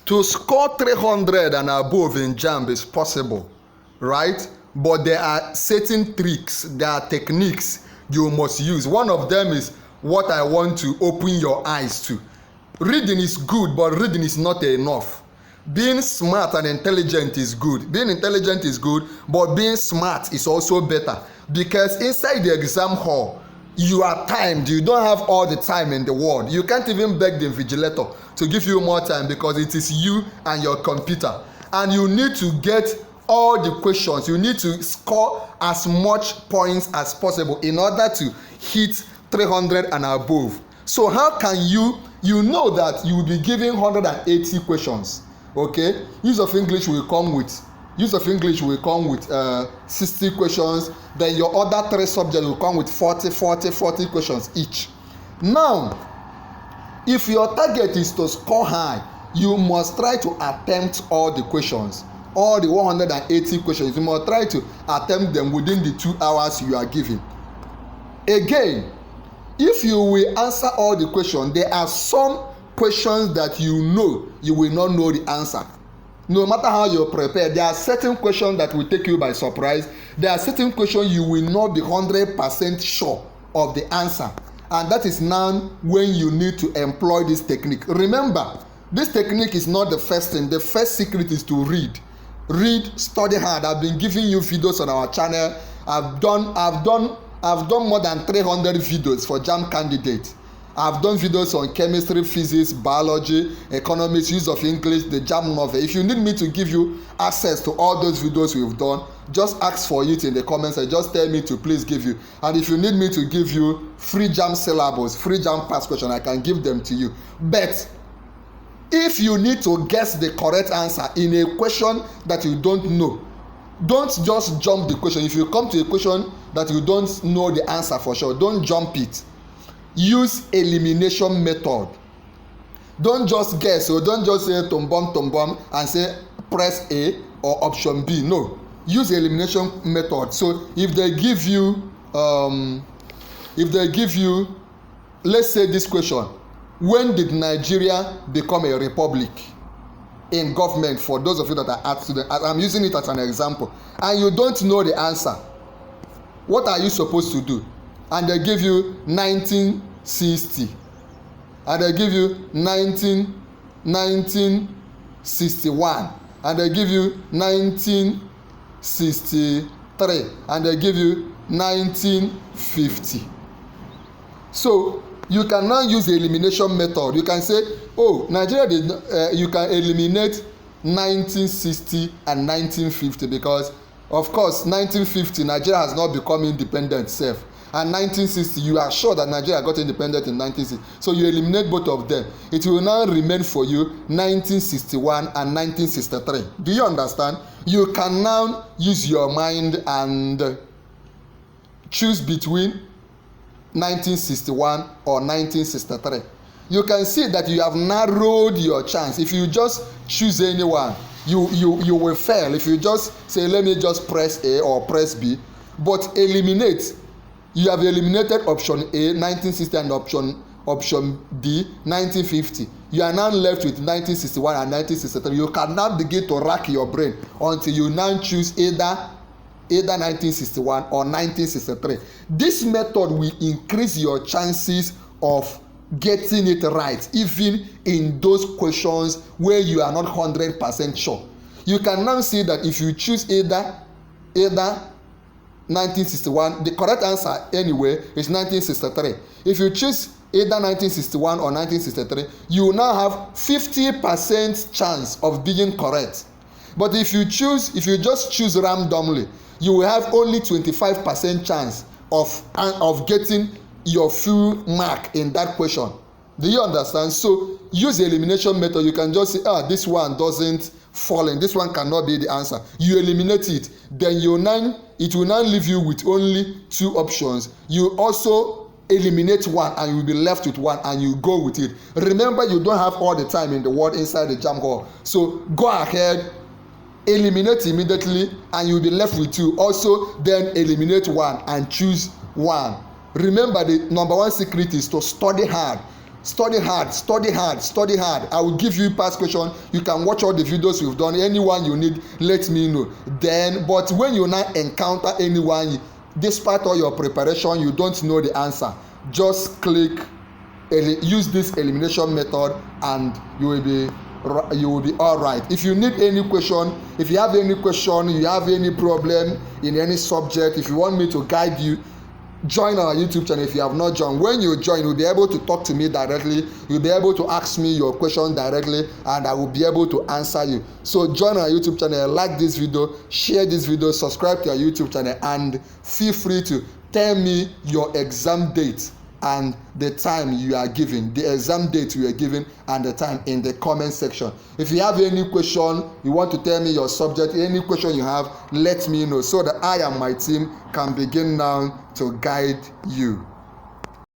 To score 300 and above in JAMB is possible, right? But there are certain tricks, there are techniques you must use. One of them is what I want to open your eyes to. Reading is good, but reading is not enough. Being smart and intelligent is good. Being intelligent is good, but being smart is also better. Because inside the exam hall, you are timed. You don't have all the time in the world. You can't even beg the invigilator to give you more time because it is you and your computer. And you need to get all the questions. You need to score as much points as possible in order to hit 300 and above. So how can you know that you will be given 180 questions, okay? Use of English will come with 60 questions. Then your other 3 subjects will come with 40 questions each. Now, if your target is to score high, you must try to attempt all the questions, all the 180 questions. You must try to attempt them within the 2 hours you are given. Again, if you will answer all the questions, there are some questions that you will not know the answer. No matter how you prepare, there are certain questions that will take you by surprise. There are certain questions you will not be 100% sure of the answer. And that is now when you need to employ this technique. Remember, this technique is not the first thing. The first secret is to read. Read, study hard. I've been giving you videos on our channel. I've done more than 300 videos for JAMB candidates. I've done videos on chemistry, physics, biology, economics, use of English, the JAMB novel. If you need me to give you access to all those videos we've done, just ask for it in the comments and just tell me to please give you. And if you need me to give you free JAMB syllables, free JAMB past question, I can give them to you. But if you need to guess the correct answer in a question that you don't know, don't just jump the question. If you come to a question that you don't know the answer for sure, don't jump it. Use elimination method. Don't just guess, or don't just say tombom and say press A or option B. No, use elimination method. So if they give you let's say this question: when did Nigeria become a republic in government? For those of you that are art students, I'm using it as an example, and you don't know the answer, what are you supposed to do? And they give you 1960, and they give you 1961, and they give you 1963, and they give you 1950. So you can now use the elimination method. You can say, oh, Nigeria did you can eliminate 1960 and 1950 because, of course, 1950 Nigeria has not become independent self, and 1960 you are sure that Nigeria got independent in 1960. So you eliminate both of them. It will now remain for you 1961 and 1963. Do you understand? You can now use your mind and choose between 1961 or 1963. You can see that you have narrowed your chance. If you just choose anyone, you will fail. If you just say, let me just press A or press B, but eliminate, you have eliminated option A, 1960, and option D, 1950. You are now left with 1961 and 1963. You can now begin to rack your brain until you now choose either 1961 or 1963. This method will increase your chances of getting it right, even in those questions where you are not 100% sure. You can now see that if you choose either 1961, the correct answer anyway is 1963. If you choose either 1961 or 1963, you now have 50% chance of being correct. But if you just choose randomly, you will have only 25% chance of getting your full mark in that question. Do you understand? So use the elimination method. You can just say, this one doesn't fall in, this one cannot be the answer. You eliminate it, then it will now leave you with only 2 options. You also eliminate one and you will be left with one, and you go with it. Remember, you don't have all the time in the world inside the JAMB hall, so go ahead, eliminate immediately, and you'll be left with 2. Also, then eliminate one and choose one. Remember, the number 1 secret is to study hard. Study hard, study hard, study hard. I will give you past question. You can watch all the videos we've done. Anyone you need, let me know. Then, but when you now encounter anyone, despite all your preparation, you don't know the answer, just use this elimination method and you will be all right. If you need any question, if you have any question, you have any problem in any subject, if you want me to guide you, join our YouTube channel. If you have not joined, when you join, you'll be able to talk to me directly. You'll be able to ask me your question directly, and I will be able to answer you. So join our YouTube channel, like this video, share this video, subscribe to our YouTube channel, and feel free to tell me your exam date and the time you are given, the exam date you are given and the time in the comment section. If you have any question, you want to tell me your subject, any question you have, let me know so that I and my team can begin now to guide you.